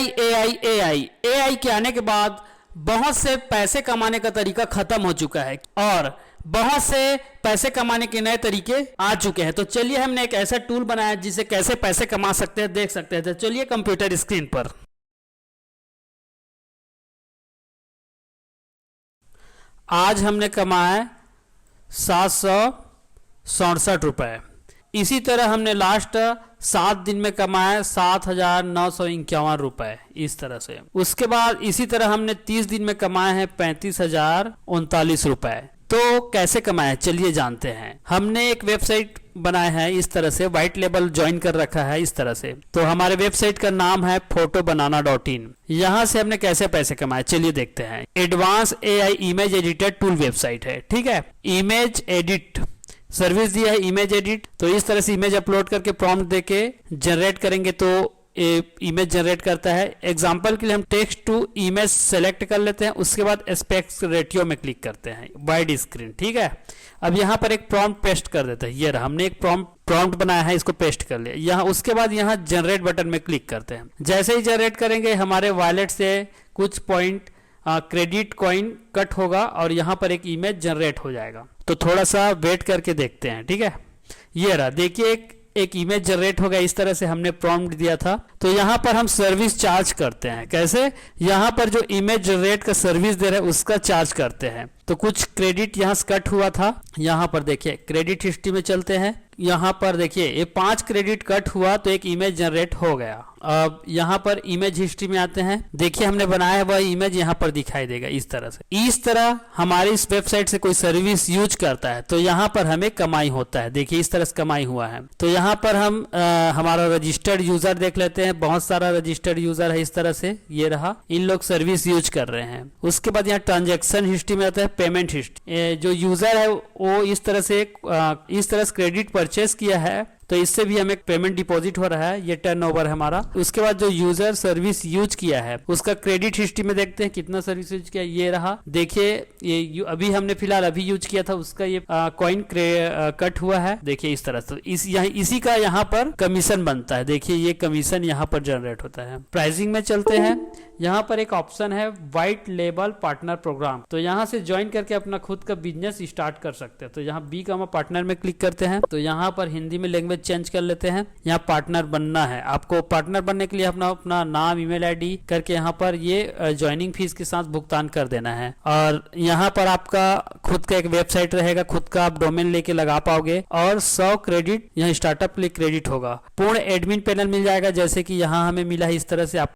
AI के आने के बाद बहुत से पैसे कमाने का तरीका खत्म हो चुका है और बहुत से पैसे कमाने के नए तरीके आ चुके हैं। तो चलिए हमने एक ऐसा टूल बनाया जिससे कैसे पैसे कमा सकते हैं देख सकते हैं। तो चलिए कंप्यूटर स्क्रीन पर आज हमने कमाए 767 रुपये। इसी तरह हमने लास्ट 7 दिन में कमाए 7,951 रुपये इस तरह से। उसके बाद इसी तरह हमने 30 दिन में कमाए हैं 35,039 रुपये। तो कैसे कमाए चलिए जानते हैं। हमने एक वेबसाइट बनाया है इस तरह से, व्हाइट लेबल ज्वाइन कर रखा है इस तरह से। तो हमारे वेबसाइट का नाम है photobanana.in। यहाँ से हमने कैसे पैसे कमाए चलिए देखते हैं। Advance AI image editor tool website है, ठीक है। इमेज एडिट सर्विस दिया है, इमेज एडिट। तो इस तरह से इमेज अपलोड करके प्रॉम्प्ट देके जनरेट करेंगे तो इमेज जनरेट करता है। एग्जांपल के लिए हम टेक्स्ट टू इमेज सेलेक्ट कर लेते हैं, उसके बाद एस्पेक्ट रेटियो में क्लिक करते हैं, वाइड स्क्रीन, ठीक है। अब यहाँ पर एक प्रॉम्प्ट पेस्ट कर देते हैं। ये रहा, हमने एक प्रॉम्प्ट बनाया है, इसको पेस्ट कर लिया यहाँ। उसके बाद यहाँ जनरेट बटन में क्लिक करते हैं। जैसे ही जनरेट करेंगे हमारे वॉलेट से कुछ पॉइंट क्रेडिट कॉइन कट होगा और यहाँ पर एक इमेज जनरेट हो जाएगा। तो थोड़ा सा वेट करके देखते हैं, ठीक है। ये रहा, देखिए एक इमेज जनरेट हो गया इस तरह से। हमने प्रॉम्प्ट दिया था। तो यहाँ पर हम सर्विस चार्ज करते हैं। कैसे? यहाँ पर जो इमेज जनरेट का सर्विस दे रहे हैं उसका चार्ज करते हैं। तो कुछ क्रेडिट यहाँ से कट हुआ था। यहाँ पर देखिए क्रेडिट हिस्ट्री में चलते हैं। यहाँ पर देखिए ये 5 क्रेडिट कट हुआ तो एक इमेज जनरेट हो गया। अब यहाँ पर इमेज हिस्ट्री में आते हैं। देखिए हमने बनाया वह इमेज यहाँ पर दिखाई देगा इस तरह से। इस तरह हमारी इस वेबसाइट से कोई सर्विस यूज करता है तो यहाँ पर हमें कमाई होता है। देखिए इस तरह से कमाई हुआ है। तो यहाँ पर हम हमारा रजिस्टर्ड यूजर देख लेते हैं। बहुत सारा रजिस्टर्ड यूजर है इस तरह से। ये रहा, इन लोग सर्विस यूज कर रहे हैं। उसके बाद यहाँ ट्रांजेक्शन हिस्ट्री में आता है पेमेंट हिस्ट्री। जो यूजर है वो इस तरह से क्रेडिट परचेस किया है तो इससे भी हमें पेमेंट डिपॉजिट हो रहा है। ये टर्नओवर है हमारा। उसके बाद जो यूजर सर्विस यूज किया है उसका क्रेडिट हिस्ट्री में देखते हैं कितना सर्विस यूज किया। ये रहा, देखिए ये अभी हमने फिलहाल अभी यूज किया था उसका ये कॉइन कट हुआ है। देखिए इस तरह से इसी का यहाँ पर कमीशन बनता है। देखिए ये कमीशन यहाँ पर जनरेट होता है। प्राइसिंग में चलते हैं। यहाँ पर एक ऑप्शन है व्हाइट लेबल पार्टनर प्रोग्राम। तो यहाँ से ज्वाइन करके अपना खुद का बिजनेस स्टार्ट कर सकते हैं। तो यहाँ बी का पार्टनर में क्लिक करते हैं। तो यहाँ पर हिंदी में लैंग्वेज चेंज कर लेते हैं। यहाँ पार्टनर बनना है। आपको पार्टनर बनने के लिए अपना नाम ईमेल आईडी करके यहाँ पर ये ज्वाइनिंग फीस के साथ भुगतान कर देना है। और यहाँ पर आपका खुद का एक वेबसाइट रहेगा, खुद का आप डोमेन लेके लगा पाओगे और 100 क्रेडिट यहाँ स्टार्टअप के लिए क्रेडिट होगा। पूर्ण एडमिन पैनल मिल जाएगा जैसे कि यहाँ हमें मिला है इस तरह से। आप